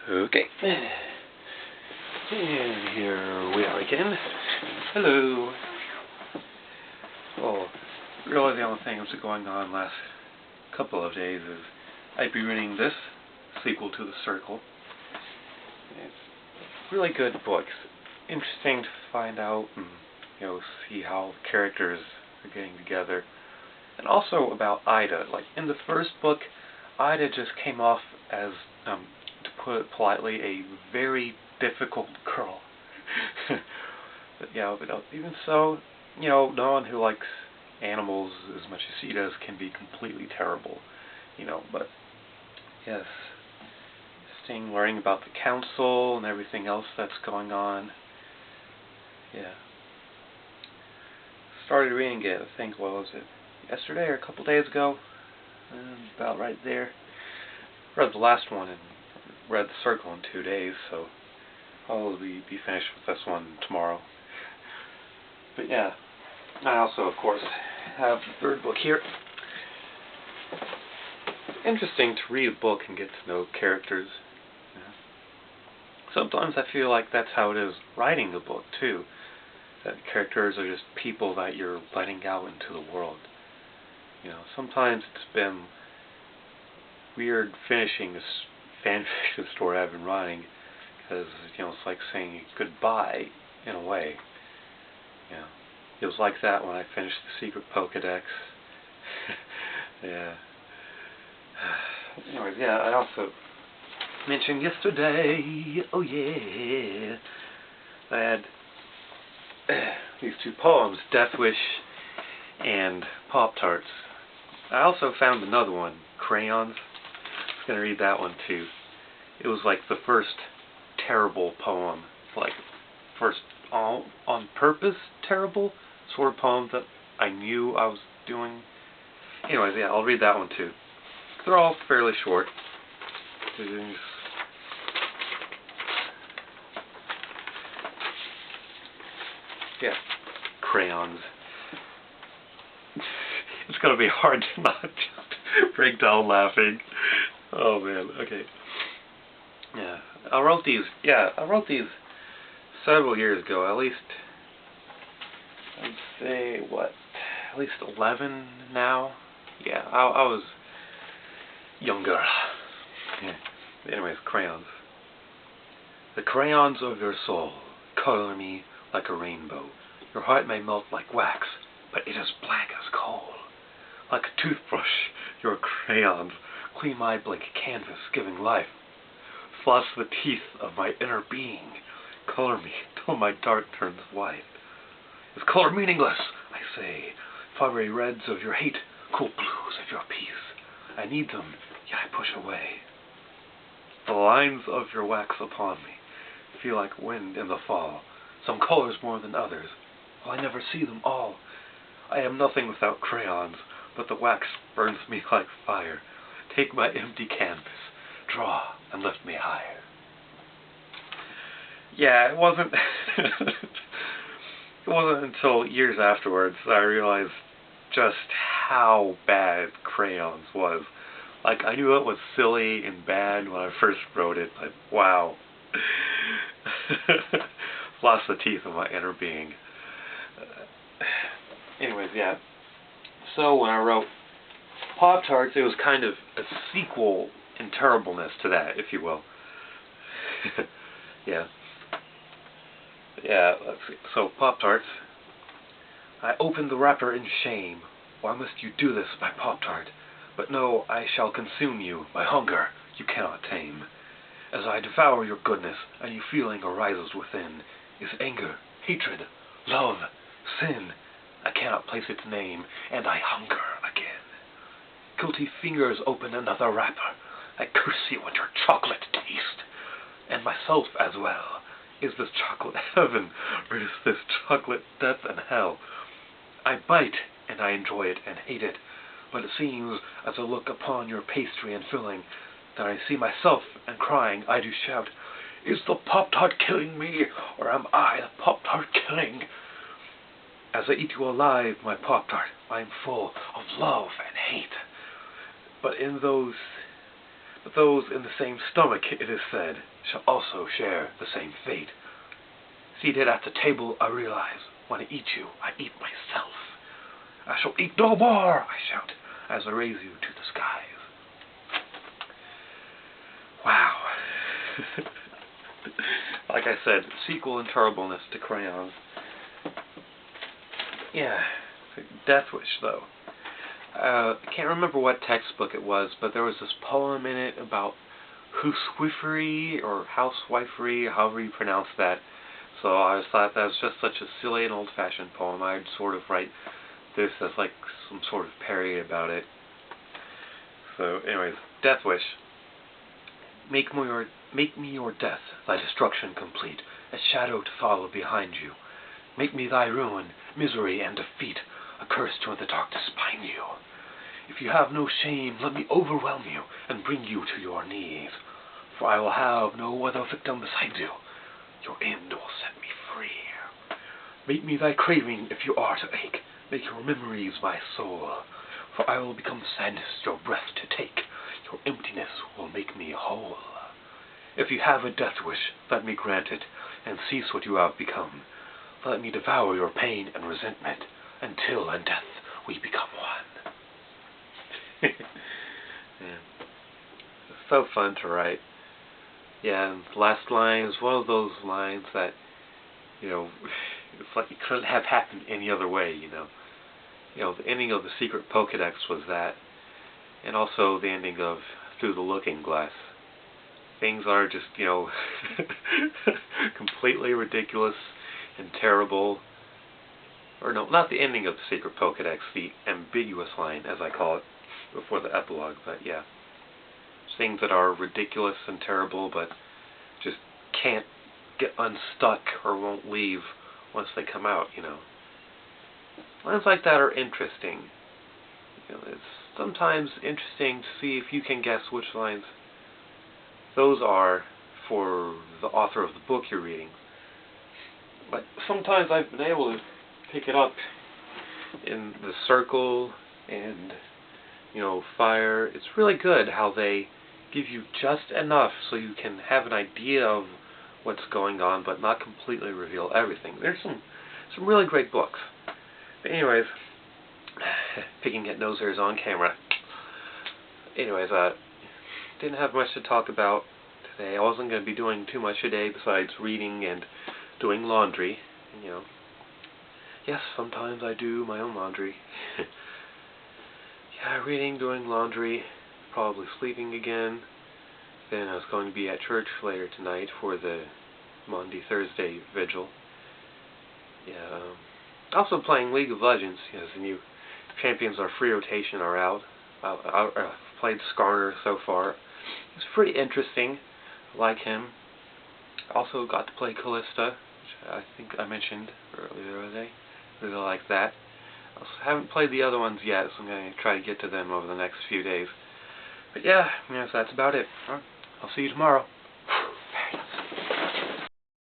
Okay. And here we are again. Hello. Well, really the only thing that's going on last couple of days is I'd be reading this sequel to The Circle. It's a really good book. It's interesting to find out and see how the characters are getting together. And also about Ida. Like in the first book, Ida just came off as, to put it politely, a very difficult girl. But even so, no one who likes animals as much as she does can be completely terrible. But yes, interesting learning about the council and everything else that's going on. Yeah. Started reading it, I think, what was it, yesterday or a couple days ago? About right there. Read the last one and read The Circle in 2 days, so I'll be finished with this one tomorrow. But yeah, I also, of course, have the third book here. It's interesting to read a book and get to know characters. Sometimes I feel like that's how it is writing a book, too. That characters are just people that you're letting out into the world. Sometimes it's been weird finishing this fanfiction story I've been writing, because it's like saying goodbye in a way. It was like that when I finished The Secret Pokédex. Yeah. Anyways, yeah, I also mentioned yesterday, oh yeah, I had these 2 poems, Death Wish and Poptarts. I also found another one, Crayons. I was going to read that one too. It was like the first terrible poem, like first on purpose terrible sort of poem that I knew I was doing. Anyways, yeah, I'll read that one too. They're all fairly short. Yeah, Crayons. It's gonna be hard to not just break down laughing. Oh man, okay. Yeah, I wrote these several years ago, at least, I'd say, at least 11 now? Yeah, I was younger. Yeah. Anyways, Crayons. The crayons of your soul color me like a rainbow. Your heart may melt like wax, but it is black as coal. Like a toothbrush, your crayons clean my blank canvas, giving life. Floss the teeth of my inner being. Color me till my dark turns white. Is color meaningless? I say. Fiery reds of your hate, cool blues of your peace. I need them, yet I push away. The lines of your wax upon me feel like wind in the fall. Some colors more than others, while I never see them all. I am nothing without crayons, but the wax burns me like fire. Take my empty canvas, draw and lift me higher. Yeah, it wasn't it wasn't until years afterwards that I realized just how bad Crayons was. Like, I knew it was silly and bad when I first wrote it, but wow. Lost the teeth of my inner being. Anyways, yeah. So when I wrote Pop-Tarts, it was kind of a sequel in terribleness to that, if you will. Yeah. Yeah, let's see. So, Pop-Tarts. I opened the wrapper in shame. Why must you do this, my Pop-Tart? But no, I shall consume you. My hunger you cannot tame. As I devour your goodness, a new feeling arises within. Is anger, hatred, love, sin. I cannot place its name, and I hunger again. Guilty fingers open another wrapper. I curse you and your chocolate taste. And myself as well. Is this chocolate heaven, or is this chocolate death and hell? I bite, and I enjoy it and hate it. But it seems, as I look upon your pastry and filling, that I see myself, and crying, I do shout, is the Pop-Tart killing me, or am I the Pop-Tart killing? As I eat you alive, my Pop-Tart, I am full of love and hate. But in those But those in the same stomach, it is said, shall also share the same fate. Seated at the table, I realize, when I eat you, I eat myself. I shall eat no more, I shout, as I raise you to the skies. Wow. Like I said, sequel in terribleness to Crayons. Yeah, Death Wish, though. I can't remember what textbook it was, but there was this poem in it about housewifery or housewifery, however you pronounce that. So I just thought that was just such a silly and old-fashioned poem. I'd sort of write this as like some sort of parody about it. So, anyways, Death Wish. Make me your death, thy destruction complete, a shadow to follow behind you. Make me thy ruin, misery, and defeat, a curse to the darkness bind you. If you have no shame, let me overwhelm you, and bring you to your knees. For I will have no other victim beside you. Your end will set me free. Make me thy craving if you are to ache. Make your memories my soul. For I will become sadness, your breath to take. Your emptiness will make me whole. If you have a death wish, let me grant it, and cease what you have become. Let me devour your pain and resentment, until in death we become one. Yeah. It's so fun to write. Yeah, and the last line is one of those lines that, you know, it's like it couldn't have happened any other way, you know. You know, the ending of the Secret Pokédex was that, and also the ending of Through the Looking Glass. Things are just, you know, completely ridiculous and terrible. Or no, not the ending of the Secret Pokédex, the ambiguous line, as I call it, before the epilogue, but yeah. Things that are ridiculous and terrible, but just can't get unstuck or won't leave once they come out, you know. Lines like that are interesting. You know, it's sometimes interesting to see if you can guess which lines those are for the author of the book you're reading. But sometimes I've been able to pick it up in The Circle and, you know, Fire. It's really good how they give you just enough so you can have an idea of what's going on, but not completely reveal everything. There's some really great books. But anyways, picking at nose hairs on camera. Anyways, didn't have much to talk about today. I wasn't going to be doing too much today besides reading and doing laundry. You know, yes, sometimes I do my own laundry. Yeah, reading, doing laundry, probably sleeping again. Then I was going to be at church later tonight for the Monday-Thursday vigil. Yeah, also playing League of Legends, because the new champions of free rotation are out. I've played Skarner so far. It's pretty interesting. I like him. Also got to play Callista, which I think I mentioned earlier today. Really like that. Also haven't played the other ones yet, so I'm going to try to get to them over the next few days. But yeah, yes, that's about it. I'll see you tomorrow.